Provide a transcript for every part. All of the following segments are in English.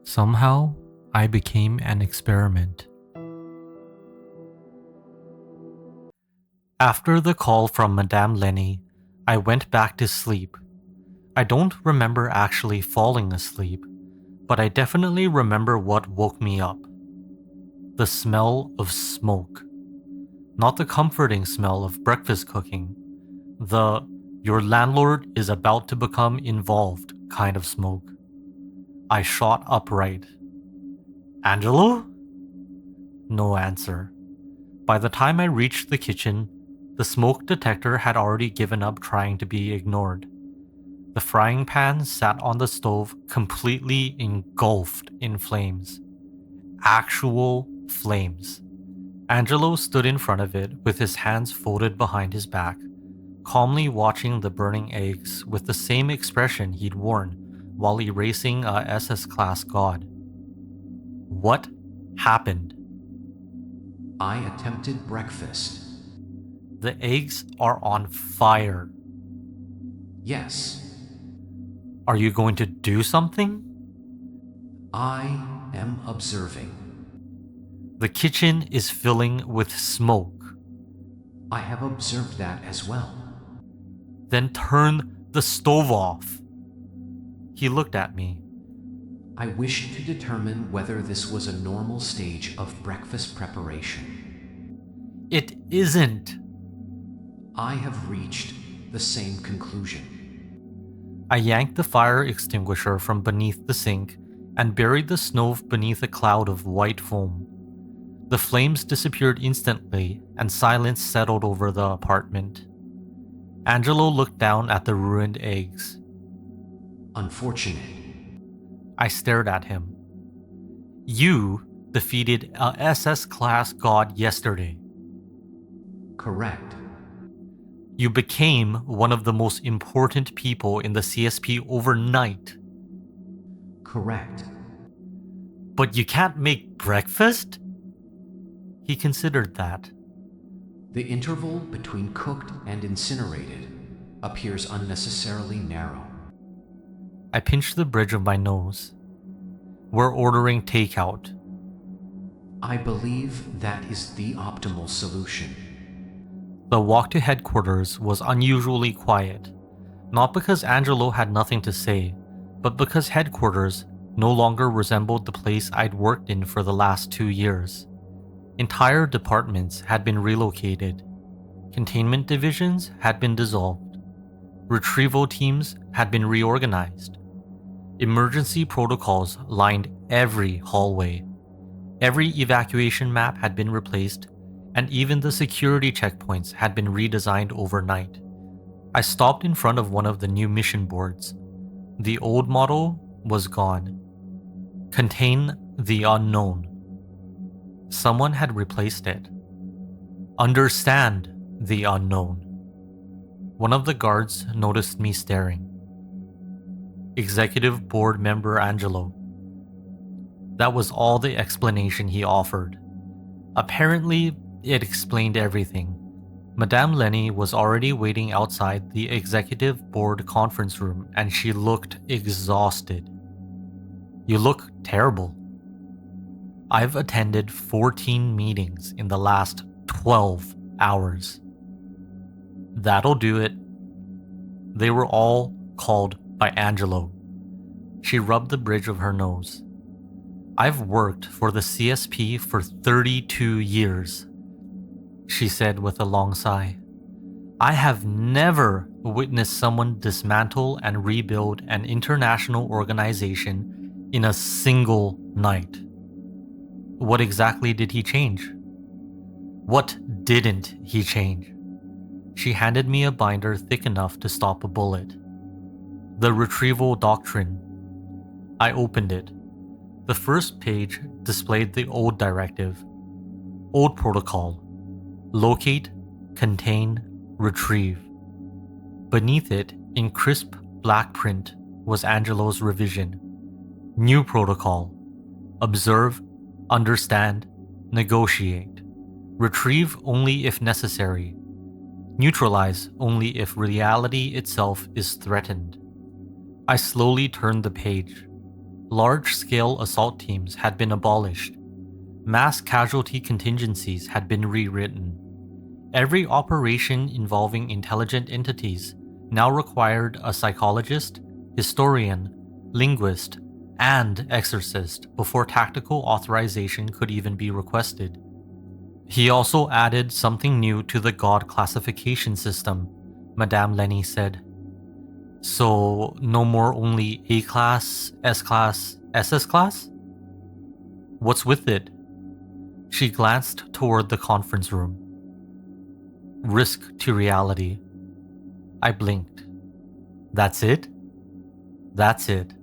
Somehow, I became an experiment. After the call from Madame Lenny, I went back to sleep. I don't remember actually falling asleep, but I definitely remember what woke me up. The smell of smoke. Not the comforting smell of breakfast cooking. The "your landlord is about to become involved" kind of smoke. I shot upright. "Angelo?" No answer. By the time I reached the kitchen, the smoke detector had already given up trying to be ignored. The frying pan sat on the stove completely engulfed in flames. Actual flames. Angelo stood in front of it with his hands folded behind his back, calmly watching the burning eggs with the same expression he'd worn while erasing a SS class god. What happened? I attempted breakfast. The eggs are on fire. Yes, Are you going to do something? I am observing. The kitchen is filling with smoke. I have observed that as well. Then turn the stove off. He looked at me. I wish to determine whether this was a normal stage of breakfast preparation. It isn't. I have reached the same conclusion. I yanked the fire extinguisher from beneath the sink and buried the stove beneath a cloud of white foam. The flames disappeared instantly and silence settled over the apartment. Angelo looked down at the ruined eggs. Unfortunate. I stared at him. You defeated a SS class god yesterday. Correct. You became one of the most important people in the C.S.P. overnight. Correct. But you can't make breakfast? He considered that. The interval between cooked and incinerated appears unnecessarily narrow. I pinched the bridge of my nose. We're ordering takeout. I believe that is the optimal solution. The walk to headquarters was unusually quiet, not because Angelo had nothing to say, but because headquarters no longer resembled the place I'd worked in for the last 2 years. Entire departments had been relocated. Containment divisions had been dissolved. Retrieval teams had been reorganized. Emergency protocols lined every hallway. Every evacuation map had been replaced, and even the security checkpoints had been redesigned overnight. I stopped in front of one of the new mission boards. The old model was gone. Contain the unknown. Someone had replaced it. Understand the unknown. One of the guards noticed me staring. Executive Board Member Angelo. That was all the explanation he offered. Apparently, it explained everything. Madame Lenny was already waiting outside the Executive Board conference room and she looked exhausted. You look terrible. I've attended 14 meetings in the last 12 hours. That'll do it. They were all called by Angelo. She rubbed the bridge of her nose. I've worked for the C.S.P. for 32 years, she said with a long sigh. I have never witnessed someone dismantle and rebuild an international organization in a single night. What exactly did he change? What didn't he change? She handed me a binder thick enough to stop a bullet. The Retrieval Doctrine. I opened it. The first page displayed the old directive. Old protocol. Locate, contain, retrieve. Beneath it, in crisp black print, was Angelo's revision. New protocol. Observe, understand, negotiate. Retrieve only if necessary. Neutralize only if reality itself is threatened. I slowly turned the page. Large-scale assault teams had been abolished. Mass casualty contingencies had been rewritten. Every operation involving intelligent entities now required a psychologist, historian, linguist, and exorcist before tactical authorization could even be requested. He also added something new to the God classification system, Madame Lenny said. So, no more only A class, S class, SS class? What's with it? She glanced toward the conference room. Risk to reality. I blinked. That's it? That's it.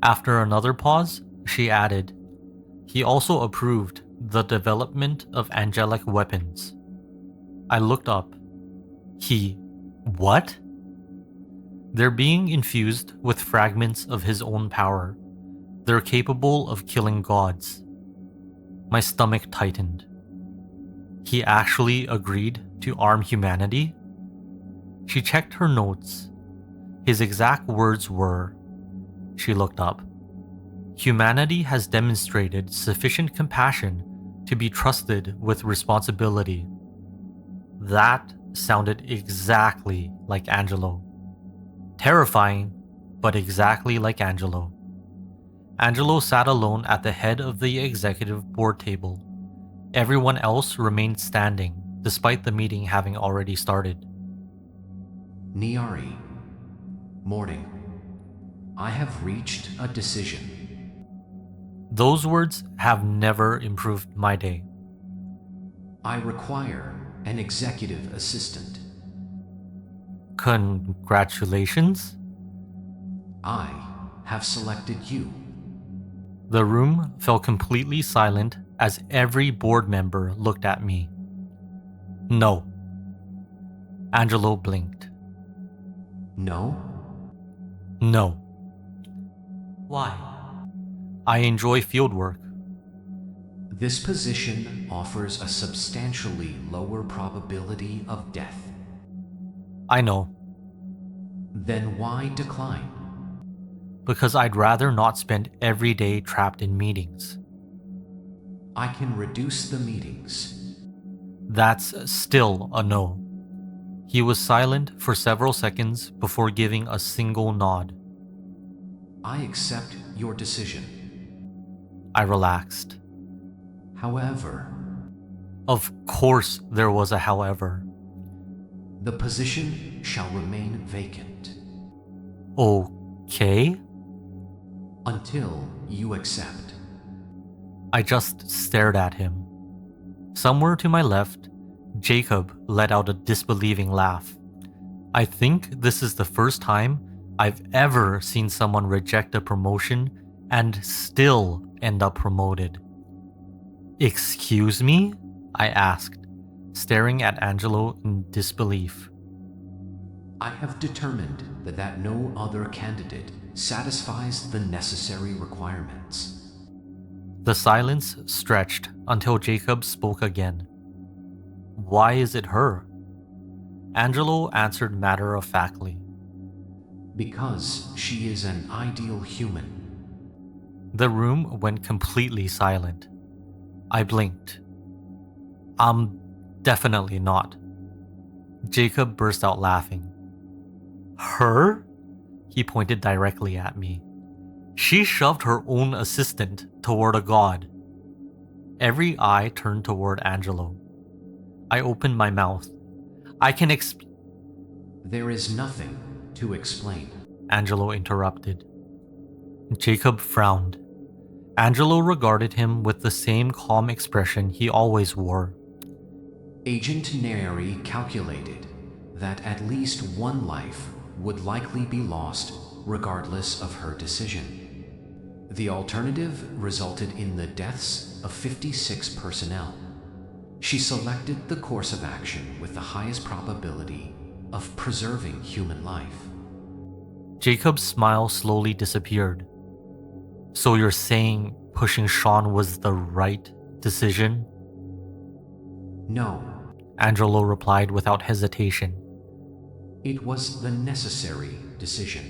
After another pause, she added, he also approved the development of angelic weapons. I looked up. What? They're being infused with fragments of his own power. They're capable of killing gods. My stomach tightened. He actually agreed to arm humanity? She checked her notes. His exact words were, she looked up, humanity has demonstrated sufficient compassion to be trusted with responsibility. That sounded exactly like Angelo. Terrifying, but exactly like Angelo. Angelo sat alone at the head of the executive board table. Everyone else remained standing, despite the meeting having already started. Niari. Morning. I have reached a decision. Those words have never improved my day. I require an executive assistant. Congratulations? I have selected you. The room fell completely silent as every board member looked at me. No. Angelo blinked. No? No. Why? I enjoy fieldwork. This position offers a substantially lower probability of death. I know. Then why decline? Because I'd rather not spend every day trapped in meetings. I can reduce the meetings. That's still a no. He was silent for several seconds before giving a single nod. I accept your decision. I relaxed. However, Of course there was a however. the position shall remain vacant Okay? until you accept. I just stared at him. Somewhere to my left, Jacob let out a disbelieving laugh. I think this is the first time I've ever seen someone reject a promotion and still end up promoted. Excuse me? I asked, staring at Angelo in disbelief. I have determined that no other candidate satisfies the necessary requirements. The silence stretched until Jacob spoke again. Why is it her? Angelo answered matter-of-factly. Because she is an ideal human. The room went completely silent. I blinked. Definitely not. Jacob burst out laughing. Her? He pointed directly at me. She shoved her own assistant toward a god. Every eye turned toward Angelo. I opened my mouth. I can There is nothing to explain. Angelo interrupted. Jacob frowned. Angelo regarded him with the same calm expression he always wore. Agent Neri calculated that at least one life would likely be lost regardless of her decision. The alternative resulted in the deaths of 56 personnel. She selected the course of action with the highest probability of preserving human life. Jacob's smile slowly disappeared. So you're saying pushing Sean was the right decision? No, Angelo replied without hesitation. it was the necessary decision.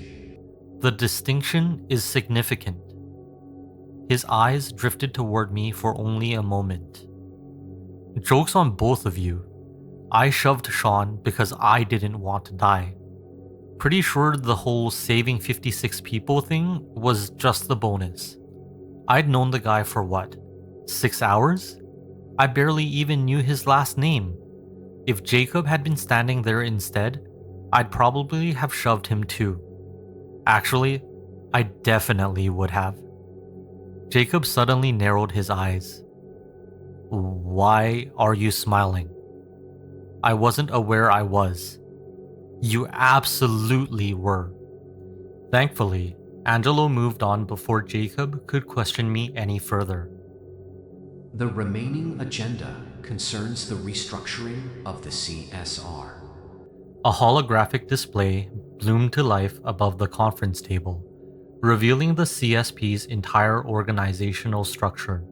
The distinction is significant. His eyes drifted toward me for only a moment. Joke's on both of you. I shoved Sean because I didn't want to die. Pretty sure the whole saving 56 people thing was just the bonus. I'd known the guy for what, 6 hours? I barely even knew his last name. If Jacob had been standing there instead, I'd probably have shoved him too. Actually, I definitely would have. Jacob suddenly narrowed his eyes. Why are you smiling? I wasn't aware I was. You absolutely were. Thankfully, Angelo moved on before Jacob could question me any further. The remaining agenda concerns the restructuring of the CSR. A holographic display bloomed to life above the conference table, revealing the C.S.P's entire organizational structure.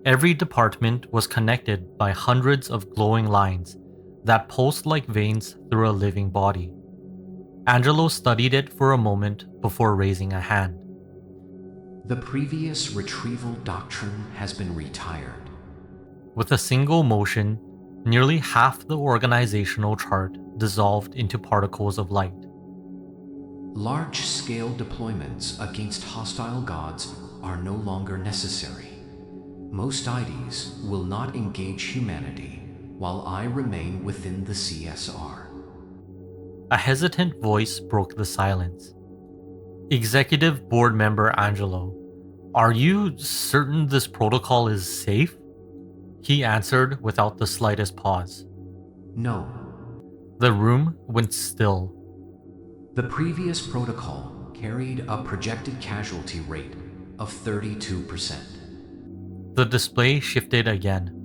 Every department was connected by hundreds of glowing lines that pulsed like veins through a living body. Angelo studied it for a moment before raising a hand. The previous retrieval doctrine has been retired. With a single motion, nearly half the organizational chart dissolved into particles of light. Large-scale deployments against hostile gods are no longer necessary. Most IDs will not engage humanity while I remain within the CSR. A hesitant voice broke the silence. Executive Board Member Angelo, are you certain this protocol is safe? He answered without the slightest pause. No. The room went still. The previous protocol carried a projected casualty rate of 32%. The display shifted again.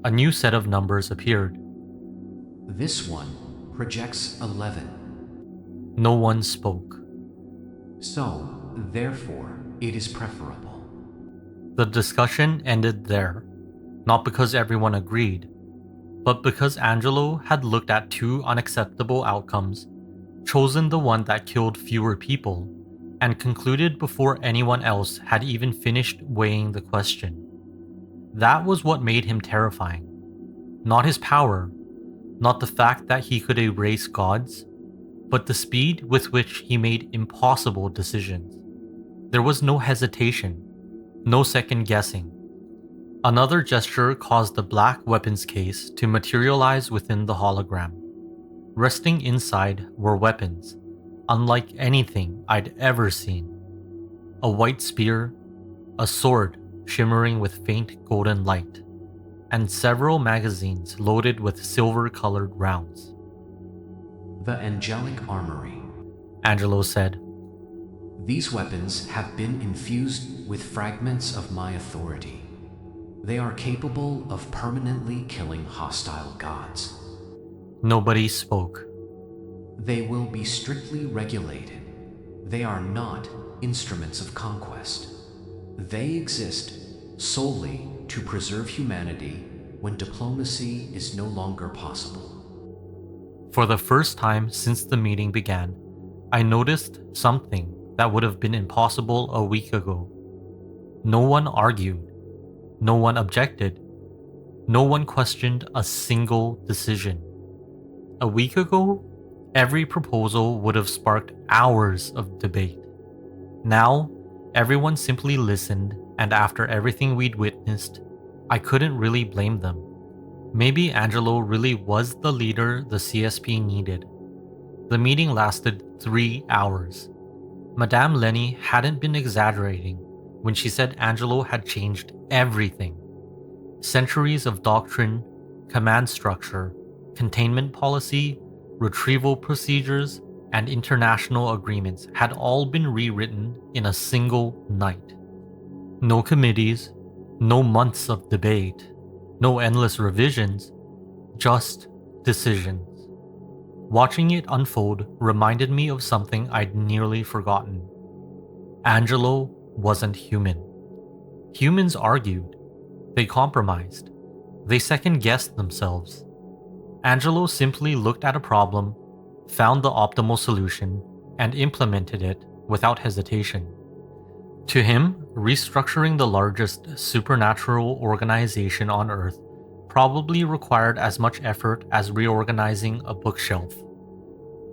A new set of numbers appeared. This one projects 11. No one spoke. So, therefore, it is preferable. The discussion ended there, not because everyone agreed, but because Angelo had looked at two unacceptable outcomes, chosen the one that killed fewer people, and concluded before anyone else had even finished weighing the question. That was what made him terrifying. Not his power, not the fact that he could erase gods, but the speed with which he made impossible decisions. There was no hesitation, no second guessing. Another gesture caused the black weapons case to materialize within the hologram. Resting inside were weapons, unlike anything I'd ever seen. A white spear, a sword shimmering with faint golden light, and several magazines loaded with silver-colored rounds. The Angelic Armory, Angelo said. These weapons have been infused with fragments of my authority. They are capable of permanently killing hostile gods. Nobody spoke. They will be strictly regulated. They are not instruments of conquest. They exist solely to preserve humanity when diplomacy is no longer possible. For the first time since the meeting began, I noticed something that would have been impossible a week ago. No one argued. No one objected. No one questioned a single decision. A week ago, every proposal would have sparked hours of debate. Now, everyone simply listened, and after everything we'd witnessed, I couldn't really blame them. Maybe Angelo really was the leader the C.S.P. needed. The meeting lasted 3 hours. Madame Lenny hadn't been exaggerating when she said Angelo had changed everything. Centuries of doctrine, command structure, containment policy, retrieval procedures, and international agreements had all been rewritten in a single night. No committees, no months of debate, no endless revisions, just decisions. Watching it unfold reminded me of something I'd nearly forgotten. Angelo wasn't human. Humans argued. They compromised. They second-guessed themselves. Angelo simply looked at a problem, found the optimal solution, and implemented it without hesitation. To him, restructuring the largest supernatural organization on Earth probably required as much effort as reorganizing a bookshelf.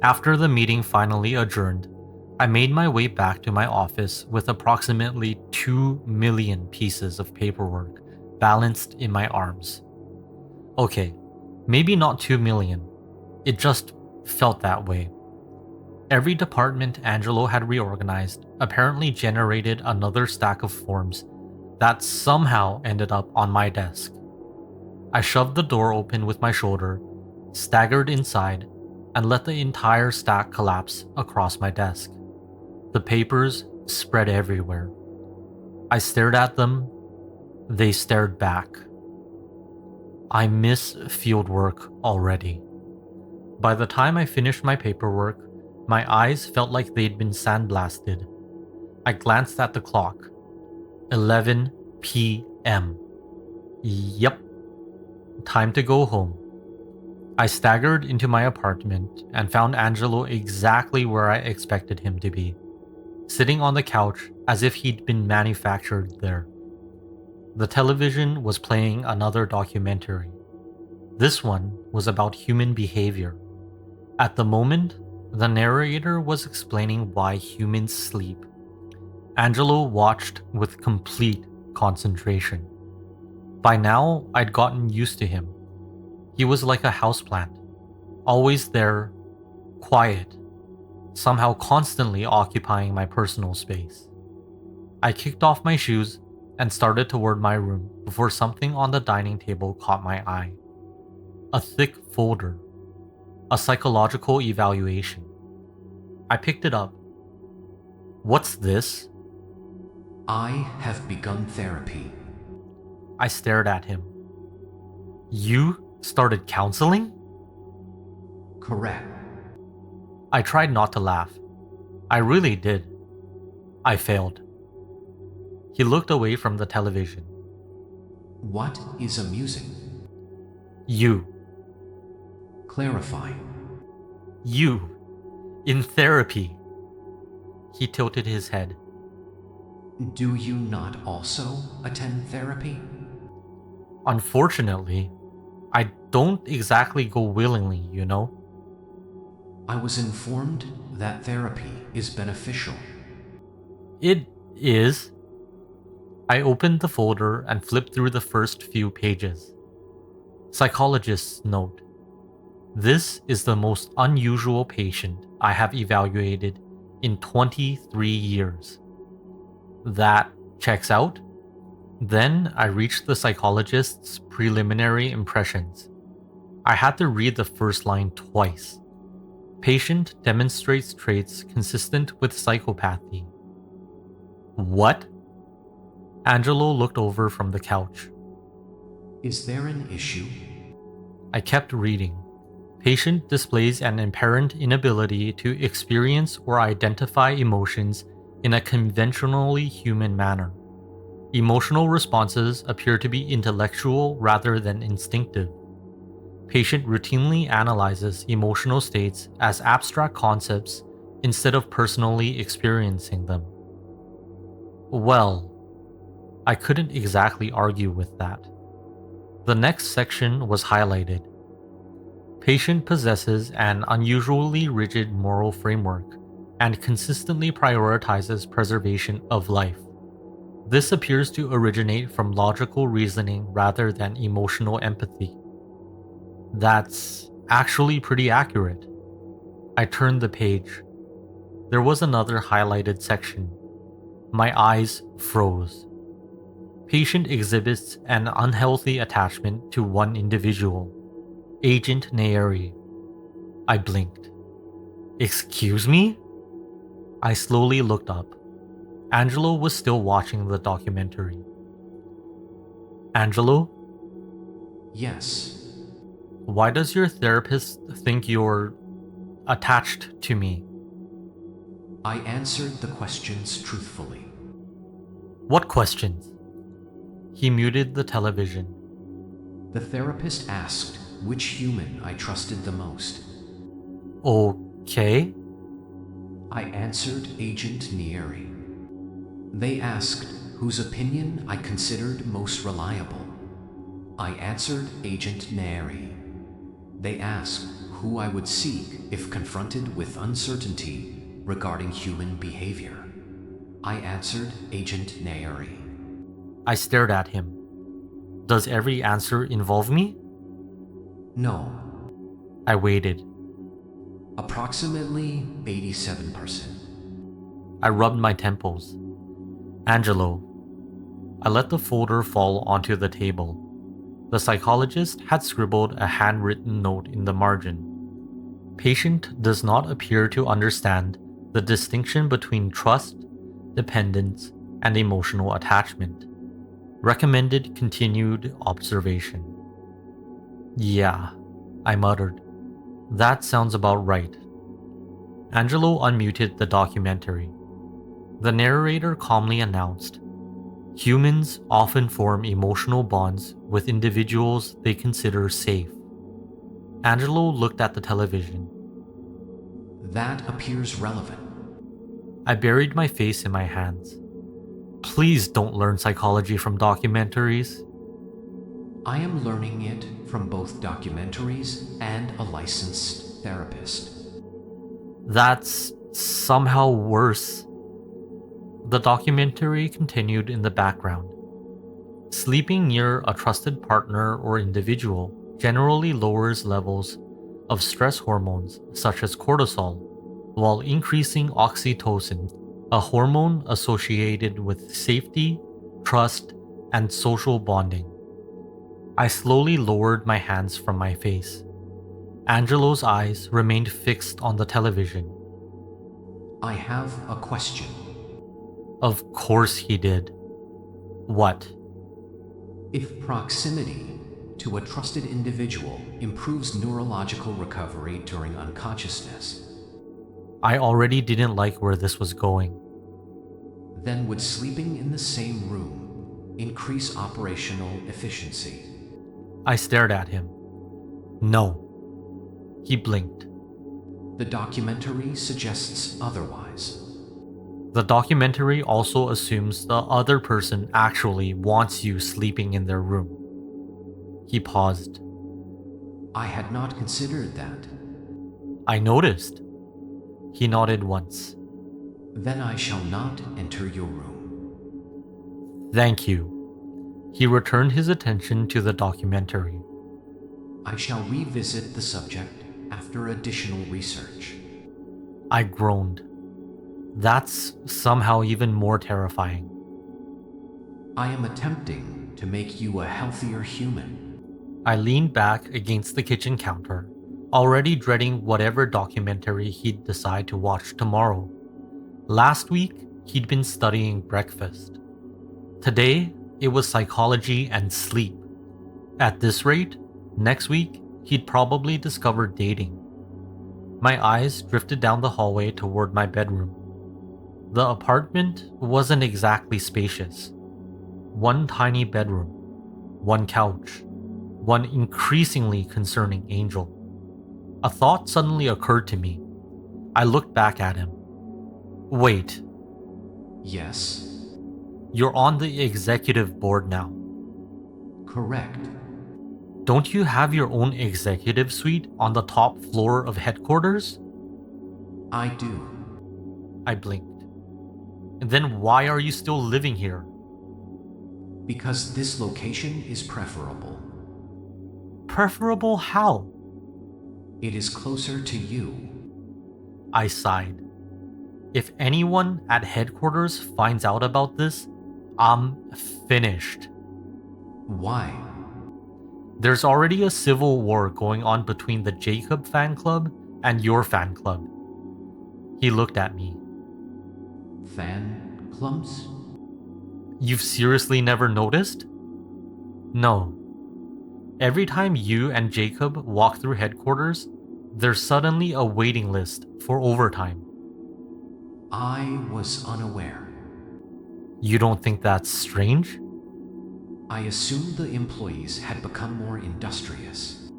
After the meeting finally adjourned, I made my way back to my office with approximately 2 million pieces of paperwork balanced in my arms. Okay, maybe not 2 million. It just felt that way. Every department Angelo had reorganized apparently generated another stack of forms that somehow ended up on my desk. I shoved the door open with my shoulder, staggered inside, and let the entire stack collapse across my desk. The papers spread everywhere. I stared at them. They stared back. I miss fieldwork already. By the time I finished my paperwork, my eyes felt like they'd been sandblasted. I glanced at the clock. 11 p.m. Yep. Time to go home. I staggered into my apartment and found Angelo exactly where I expected him to be, sitting on the couch as if he'd been manufactured there. The television was playing another documentary. This one was about human behavior. At the moment, the narrator was explaining why humans sleep. Angelo watched with complete concentration. By now, I'd gotten used to him. He was like a houseplant, always there, quiet, somehow constantly occupying my personal space. I kicked off my shoes and started toward my room before something on the dining table caught my eye. A thick folder. A psychological evaluation. I picked it up. What's this? I have begun therapy. I stared at him. You started counseling? Correct. I tried not to laugh. I really did. I failed. He looked away from the television. What is amusing? You. Clarify. You. In therapy. He tilted his head. Do you not also attend therapy? Unfortunately, I don't exactly go willingly, you know? I was informed that therapy is beneficial. It is. I opened the folder and flipped through the first few pages. Psychologist's note. This is the most unusual patient I have evaluated in 23 years. That checks out. Then I reached the psychologist's preliminary impressions. I had to read the first line twice. Patient demonstrates traits consistent with psychopathy. What? Angelo looked over from the couch. Is there an issue? I kept reading. Patient displays an apparent inability to experience or identify emotions in a conventionally human manner. Emotional responses appear to be intellectual rather than instinctive. Patient routinely analyzes emotional states as abstract concepts instead of personally experiencing them. Well, I couldn't exactly argue with that. The next section was highlighted. Patient possesses an unusually rigid moral framework and consistently prioritizes preservation of life. This appears to originate from logical reasoning rather than emotional empathy. That's actually pretty accurate. I turned the page. There was another highlighted section. My eyes froze. Patient exhibits an unhealthy attachment to one individual, Agent Nayeri. I blinked. Excuse me? I slowly looked up. Angelo was still watching the documentary. Angelo? Yes. Why does your therapist think you're attached to me? I answered the questions truthfully. What questions? He muted the television. The therapist asked which human I trusted the most. Okay. I answered Agent Nayeri. They asked whose opinion I considered most reliable. I answered Agent Neri. They asked who I would seek if confronted with uncertainty regarding human behavior. I answered Agent Neri. I stared at him. Does every answer involve me? No. I waited. Approximately 87%. I rubbed my temples. Angelo. I let the folder fall onto the table. The psychologist had scribbled a handwritten note in the margin. Patient does not appear to understand the distinction between trust, dependence, and emotional attachment. Recommended continued observation. Yeah, I muttered. That sounds about right. Angelo unmuted the documentary. The narrator calmly announced, humans often form emotional bonds with individuals they consider safe. Angelo looked at the television. That appears relevant. I buried my face in my hands. Please don't learn psychology from documentaries. I am learning it from both documentaries and a licensed therapist. That's somehow worse. The documentary continued in the background. Sleeping near a trusted partner or individual generally lowers levels of stress hormones such as cortisol, while increasing oxytocin, a hormone associated with safety, trust, and social bonding. I slowly lowered my hands from my face. Angelo's eyes remained fixed on the television. I have a question. Of course he did. What? If proximity to a trusted individual improves neurological recovery during unconsciousness, I already didn't like where this was going. then would sleeping in the same room increase operational efficiency? I stared at him. No. He blinked. The documentary suggests otherwise. The documentary also assumes the other person actually wants you sleeping in their room. He paused. I had not considered that. I noticed. He nodded once. Then I shall not enter your room. Thank you. He returned his attention to the documentary. I shall revisit the subject after additional research. I groaned. That's somehow even more terrifying. I am attempting to make you a healthier human. I leaned back against the kitchen counter, already dreading whatever documentary he'd decide to watch tomorrow. Last week, he'd been studying breakfast. Today, it was psychology and sleep. At this rate, next week, he'd probably discover dating. My eyes drifted down the hallway toward my bedroom. The apartment wasn't exactly spacious. One tiny bedroom, one couch, one increasingly concerning angel. A thought suddenly occurred to me. I looked back at him. Wait, Yes, you're on the executive board now. correct. Don't you have your own executive suite on the top floor of headquarters? I do. I blinked. And then why are you still living here? Because this location is preferable. Preferable how? It is closer to you. I sighed. If anyone at headquarters finds out about this, I'm finished. Why? There's already a civil war going on between the Jacob fan club and your fan club. He looked at me. Fan clumps? You've seriously never noticed? No. Every time you and Jacob walk through headquarters, there's suddenly a waiting list for overtime. I was unaware. You don't think that's strange? I assumed the employees had become more industrious.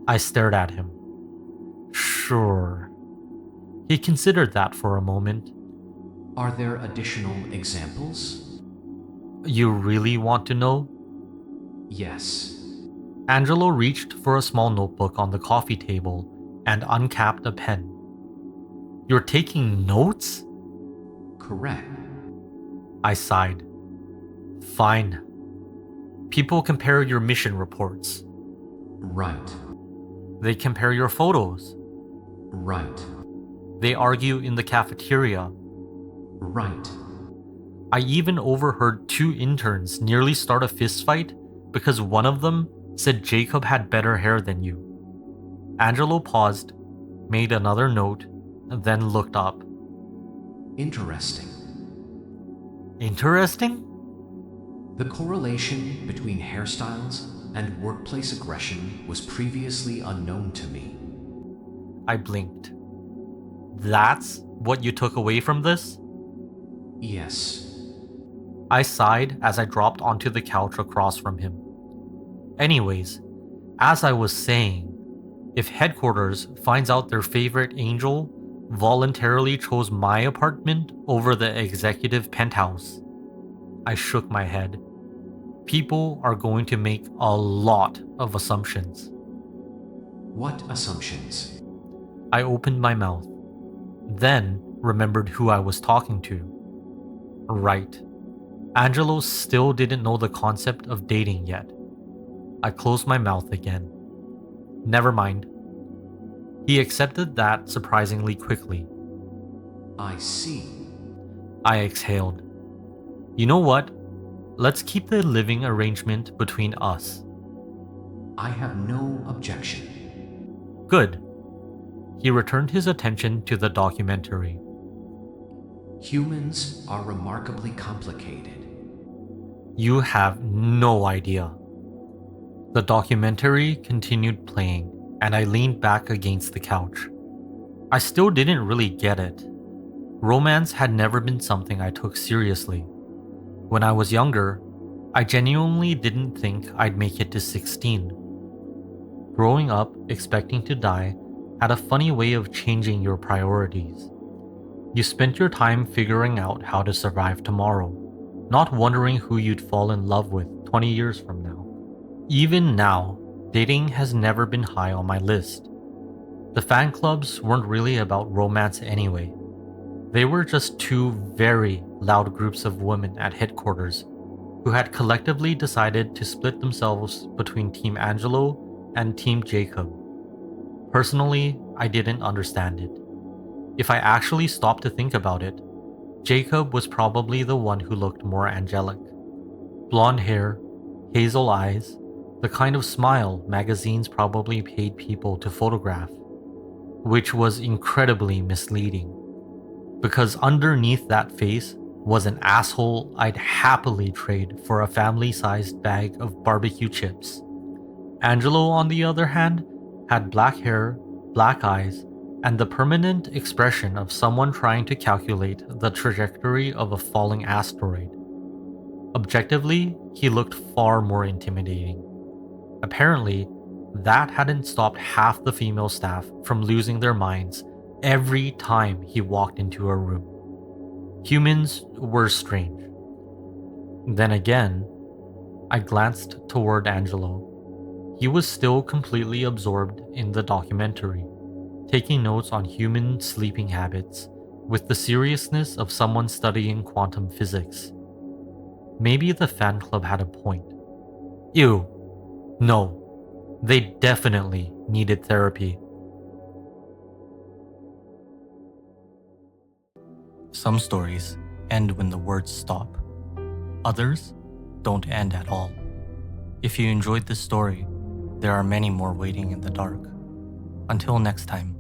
I stared at him. Sure. He considered that for a moment. Are there additional examples? You really want to know? Yes. Angelo reached for a small notebook on the coffee table and uncapped a pen. You're taking notes? Correct. I sighed. Fine. People compare your mission reports. Right. They compare your photos. Right. They argue in the cafeteria. Right. I even overheard 2 interns nearly start a fistfight because one of them said Jacob had better hair than you. Angelo paused, made another note, and then looked up. Interesting. Interesting? The correlation between hairstyles and workplace aggression was previously unknown to me. I blinked. That's what you took away from this? Yes. I sighed as I dropped onto the couch across from him. Anyways, as I was saying, if headquarters finds out their favorite angel voluntarily chose my apartment over the executive penthouse, I shook my head. People are going to make a lot of assumptions. What assumptions? I opened my mouth, then remembered who I was talking to. Right. Angelo still didn't know the concept of dating yet. I closed my mouth again. Never mind. He accepted that surprisingly quickly. I see. I exhaled. You know what? Let's keep the living arrangement between us. I have no objection. Good. He returned his attention to the documentary. Humans are remarkably complicated. You have no idea. The documentary continued playing, and I leaned back against the couch. I still didn't really get it. Romance had never been something I took seriously. When I was younger, I genuinely didn't think I'd make it to 16. Growing up expecting to die had a funny way of changing your priorities. You spent your time figuring out how to survive tomorrow, not wondering who you'd fall in love with 20 years from now. Even now, dating has never been high on my list. The fan clubs weren't really about romance anyway. They were just 2 very loud groups of women at headquarters who had collectively decided to split themselves between Team Angelo and Team Jacob. Personally, I didn't understand it. If I actually stopped to think about it, Jacob was probably the one who looked more angelic. Blonde hair, hazel eyes, the kind of smile magazines probably paid people to photograph, which was incredibly misleading. Because underneath that face was an asshole I'd happily trade for a family-sized bag of barbecue chips. Angelo, on the other hand, had black hair, black eyes, and the permanent expression of someone trying to calculate the trajectory of a falling asteroid. Objectively, he looked far more intimidating. Apparently, that hadn't stopped half the female staff from losing their minds every time he walked into a room. Humans were strange. Then again, I glanced toward Angelo. He was still completely absorbed in the documentary, taking notes on human sleeping habits with the seriousness of someone studying quantum physics. Maybe the fan club had a point. Ew. No. They definitely needed therapy. Some stories end when the words stop. Others don't end at all. If you enjoyed this story, there are many more waiting in the dark. Until next time.